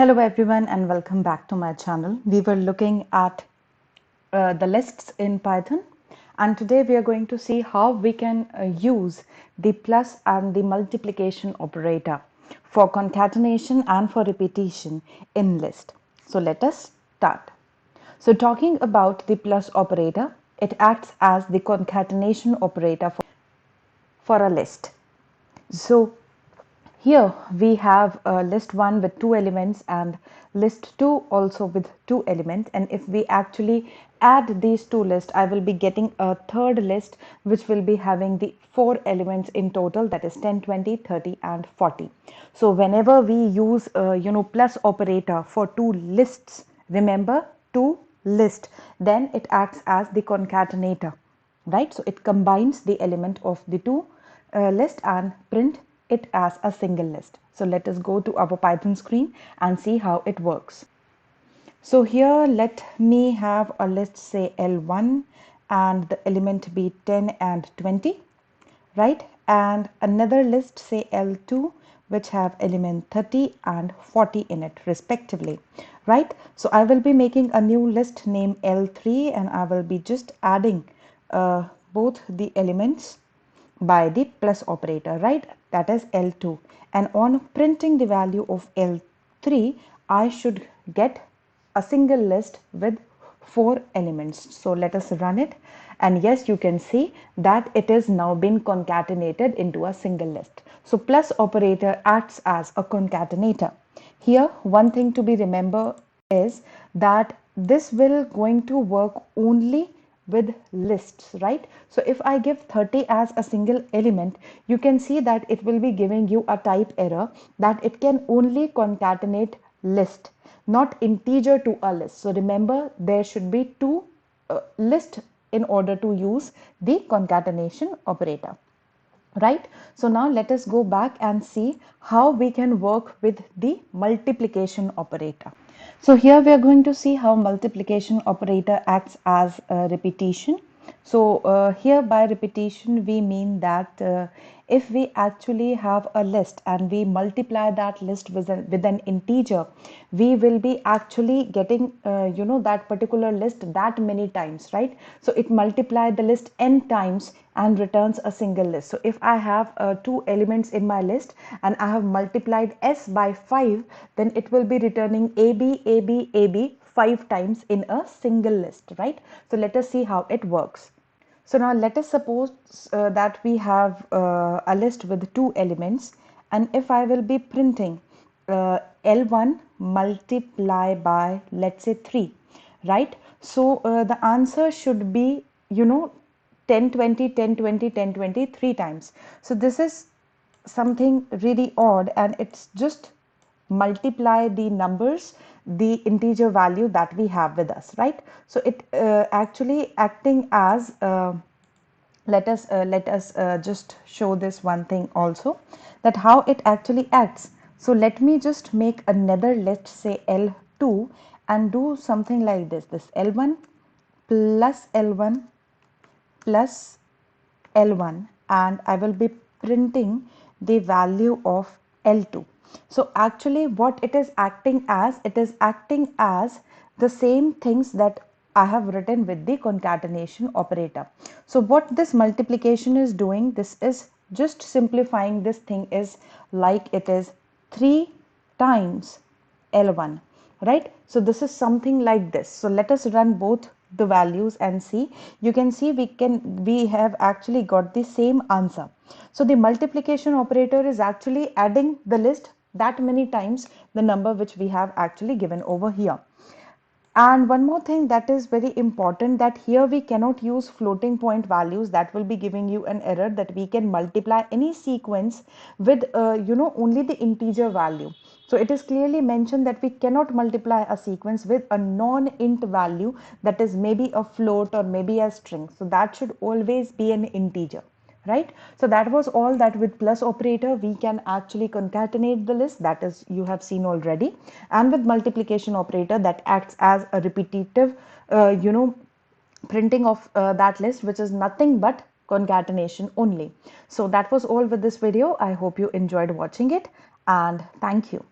Hello everyone and welcome back to my channel. We were looking at the lists in Python, and today we are going to see how we can use the plus and the multiplication operator for concatenation and for repetition in list. So let us start. So talking about the plus operator, it acts as the concatenation operator for a list. So here we have list 1 with 2 elements and list 2 also with 2 elements, and if we actually add these two lists, I will be getting a third list which will be having the 4 elements in total, that is 10, 20, 30 and 40. So whenever we use plus operator for two lists, remember two list, then it acts as the concatenator, right? So it combines the element of the two list and print it as a single list. So let us go to our Python screen and see how it works. So here let me have a list, say L1, and the element be 10 and 20, right? And another list, say L2, which have element 30 and 40 in it respectively, right? So I will be making a new list named L3, and I will be just adding both the elements by the plus operator, right? That is L2, and on printing the value of L3, I should get a single list with 4 elements. So let us run it, and yes, you can see that it is now been concatenated into a single list. So plus operator acts as a concatenator. Here one thing to be remember is that this will going to work only with lists, right? So if I give 30 as a single element, you can see that it will be giving you a type error that it can only concatenate list, not integer to a list. So remember, there should be two list in order to use the concatenation operator, right? So now let us go back and see how we can work with the multiplication operator. So here we are going to see how multiplication operator acts as a repetition. So here by repetition we mean that if we actually have a list and we multiply that list with an integer, we will be actually getting that particular list that many times, right? So it multiplies the list n times and returns a single list. So if I have two elements in my list and I have multiplied s by 5, then it will be returning ab ab ab 5 times in a single list, right? So let us see how it works. So now let us suppose that we have a list with two elements, and if I will be printing L1 multiply by, let's say, 3, right? So the answer should be 10 20 10 20 10 20 3 times. So this is something really odd, and it's just multiply the numbers, the integer value that we have with us, right? So it actually acting as let us just show this one thing also, that how it actually acts. So let me just make another, let's say L2, and do something like this L1 plus L1 plus L1, and I will be printing the value of L2. So actually what it is acting as, it is acting as the same things that I have written with the concatenation operator. So what this multiplication is doing, this is just simplifying this thing, is like it is 3 times L1, right? So this is something like this. So let us run both the values and see. You can see we have actually got the same answer. So the multiplication operator is actually adding the list that many times the number which we have actually given over here. And one more thing that is very important, that here we cannot use floating point values. That will be giving you an error, that we can multiply any sequence with only the integer value. So it is clearly mentioned that we cannot multiply a sequence with a non-int value, that is maybe a float or maybe a string. So that should always be an integer, right? So that was all, that with plus operator we can actually concatenate the list, that is you have seen already, and with multiplication operator that acts as a repetitive printing of that list, which is nothing but concatenation only. So that was all with this video. I hope you enjoyed watching it, and thank you.